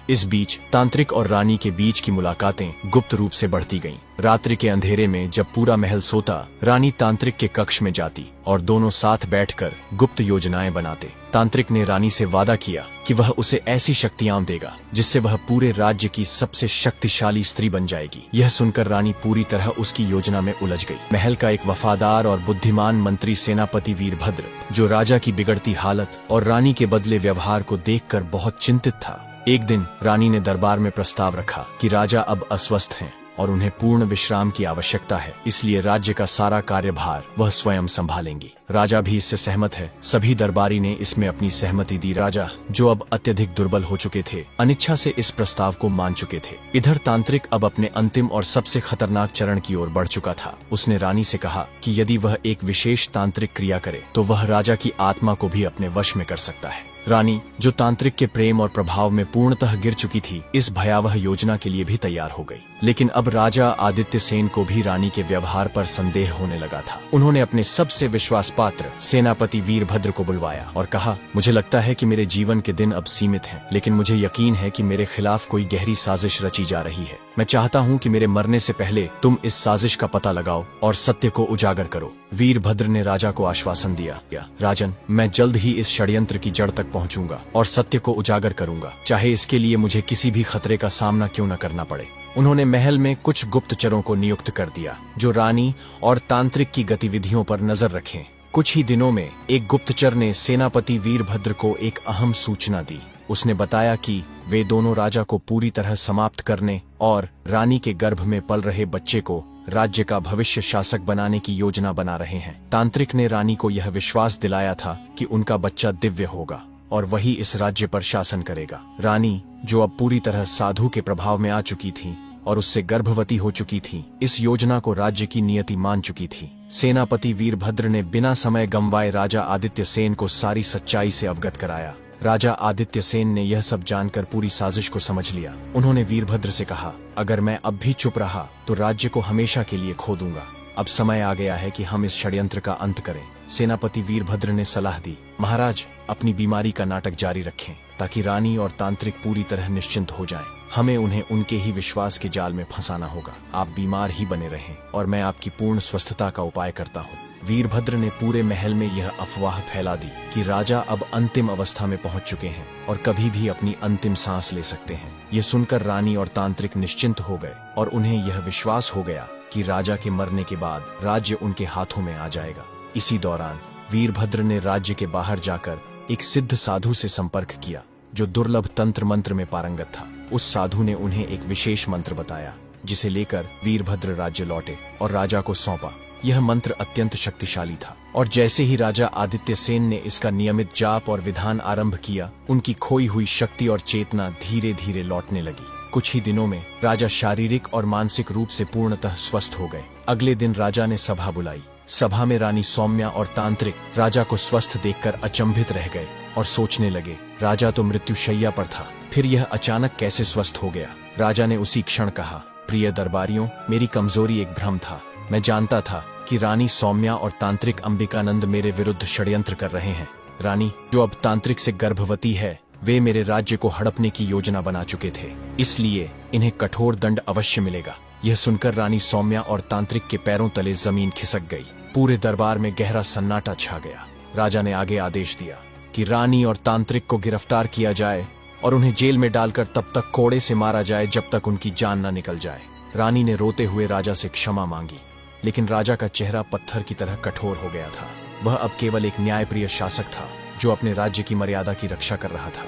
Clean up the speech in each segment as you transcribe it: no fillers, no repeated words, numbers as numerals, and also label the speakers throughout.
Speaker 1: इस बीच तांत्रिक और रानी के बीच की मुलाकातें गुप्त रूप से बढ़ती गईं। रात्रि के अंधेरे में जब पूरा महल सोता, रानी तांत्रिक के कक्ष में जाती और दोनों साथ बैठकर गुप्त योजनाएं बनाते। तांत्रिक ने रानी से वादा किया कि वह उसे ऐसी शक्तियां देगा जिससे वह पूरे राज्य की सबसे शक्तिशाली स्त्री बन जाएगी। यह सुनकर रानी पूरी तरह उसकी योजना में उलझ गई। महल का एक वफादार और बुद्धिमान मंत्री सेनापति वीरभद्र, जो राजा की बिगड़ती हालत और रानी के बदले व्यवहार को देखकर बहुत चिंतित था, एक दिन रानी ने दरबार में प्रस्ताव रखा कि राजा अब अस्वस्थ हैं और उन्हें पूर्ण विश्राम की आवश्यकता है, इसलिए राज्य का सारा कार्यभार वह स्वयं संभालेंगी। राजा भी इससे सहमत है। सभी दरबारी ने इसमें अपनी सहमति दी। राजा, जो अब अत्यधिक दुर्बल हो चुके थे, अनिच्छा से इस प्रस्ताव को मान चुके थे। इधर तांत्रिक अब अपने अंतिम और सबसे खतरनाक चरण की ओर बढ़ चुका था। उसने रानी से कहा कि यदि वह एक विशेष तांत्रिक क्रिया करे तो वह राजा की आत्मा को भी अपने वश में कर सकता है। रानी, जो तांत्रिक के प्रेम और प्रभाव में पूर्णतः गिर चुकी थी, इस भयावह योजना के लिए भी तैयार हो गई। लेकिन अब राजा आदित्य सेन को भी रानी के व्यवहार पर संदेह होने लगा था। उन्होंने अपने सबसे विश्वास पात्र सेनापति वीरभद्र को बुलवाया और कहा, मुझे लगता है कि मेरे जीवन के दिन अब सीमित हैं, लेकिन मुझे यकीन है कि मेरे खिलाफ कोई गहरी साजिश रची जा रही है। मैं चाहता हूं कि मेरे मरने से पहले तुम इस साजिश का पता लगाओ और सत्य को उजागर करो। वीरभद्र ने राजा को आश्वासन दिया, राजन, मैं जल्द ही इस षड्यंत्र की जड़ तक पहुंचूंगा और सत्य को उजागर करूंगा, चाहे इसके लिए मुझे किसी भी खतरे का सामना क्यों न करना पड़े। उन्होंने महल में कुछ गुप्तचरों को नियुक्त कर दिया जो रानी और तांत्रिक की गतिविधियों पर नजर रखें। कुछ ही दिनों में एक गुप्तचर ने सेनापति वीरभद्र को एक अहम सूचना दी। उसने बताया कि वे दोनों राजा को पूरी तरह समाप्त करने और रानी के गर्भ में पल रहे बच्चे को राज्य का भविष्य शासक बनाने की योजना बना रहे हैं। तांत्रिक ने रानी को यह विश्वास दिलाया था कि उनका बच्चा दिव्य होगा और वही इस राज्य पर शासन करेगा। रानी, जो अब पूरी तरह साधु के प्रभाव में आ चुकी थी और उससे गर्भवती हो चुकी थी, इस योजना को राज्य की नियति मान चुकी थी। सेनापति वीरभद्र ने बिना समय गंवाए राजा आदित्य सेन को सारी सच्चाई से अवगत कराया। राजा आदित्य सेन ने यह सब जानकर पूरी साजिश को समझ लिया। उन्होंने वीरभद्र से कहा, अगर मैं अब भी चुप रहा तो राज्य को हमेशा के लिए खो दूंगा। अब समय आ गया है कि हम इस षड्यंत्र का अंत करें। सेनापति वीरभद्र ने सलाह दी, महाराज, अपनी बीमारी का नाटक जारी रखें ताकि रानी और तांत्रिक पूरी तरह निश्चिंत हो जाएं। हमें उन्हें उनके ही विश्वास के जाल में फंसाना होगा। आप बीमार ही बने रहें और मैं आपकी पूर्ण स्वस्थता का उपाय करता हूँ। वीरभद्र ने पूरे महल में यह अफवाह फैला दी कि राजा अब अंतिम अवस्था में पहुंच चुके हैं और कभी भी अपनी अंतिम सांस ले सकते हैं। ये सुनकर रानी और तांत्रिक निश्चिंत हो गए और उन्हें यह विश्वास हो गया कि राजा के मरने के बाद राज्य उनके हाथों में आ जाएगा। इसी दौरान वीरभद्र ने राज्य के बाहर जाकर एक सिद्ध साधु से संपर्क किया जो दुर्लभ तंत्र मंत्र में पारंगत था। उस साधु ने उन्हें एक विशेष मंत्र बताया जिसे लेकर वीरभद्र राज्य लौटे और राजा को सौंपा। यह मंत्र अत्यंत शक्तिशाली था और जैसे ही राजा आदित्य सेन ने इसका नियमित जाप और विधान आरंभ किया, उनकी खोई हुई शक्ति और चेतना धीरे धीरे लौटने लगी। कुछ ही दिनों में राजा शारीरिक और मानसिक रूप से पूर्णतः स्वस्थ हो गए। अगले दिन राजा ने सभा बुलाई। सभा में रानी सौम्या और तांत्रिक राजा को स्वस्थ देखकर अचंभित रह गए और सोचने लगे, राजा तो मृत्युशैया पर था, फिर यह अचानक कैसे स्वस्थ हो गया। राजा ने उसी क्षण कहा, प्रिय दरबारियों, मेरी कमजोरी एक भ्रम था। मैं जानता था कि रानी सौम्या और तांत्रिक अंबिकानंद मेरे विरुद्ध षड्यंत्र कर रहे हैं। रानी, जो अब तांत्रिक से गर्भवती है, वे मेरे राज्य को हड़पने की योजना बना चुके थे, इसलिए इन्हें कठोर दंड अवश्य मिलेगा। यह सुनकर रानी सौम्या और तांत्रिक के पैरों तले जमीन खिसक गई। पूरे दरबार में गहरा सन्नाटा छा गया। राजा ने आगे आदेश दिया कि रानी और तांत्रिक को गिरफ्तार किया जाए और उन्हें जेल में डालकर तब तक कोड़े से मारा जाए जब तक उनकी जान न निकल जाए। रानी ने रोते हुए राजा से क्षमा मांगी, लेकिन राजा का चेहरा पत्थर की तरह कठोर हो गया था। वह अब केवल एक न्यायप्रिय शासक था जो अपने राज्य की मर्यादा की रक्षा कर रहा था।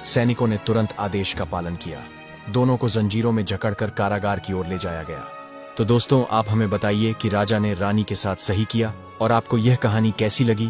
Speaker 1: सैनिकों ने तुरंत आदेश का पालन किया। दोनों को जंजीरों में जकड़कर कारागार की ओर ले जाया गया। तो दोस्तों, आप हमें बताइए कि राजा ने रानी के साथ सही किया और आपको यह कहानी कैसी लगी।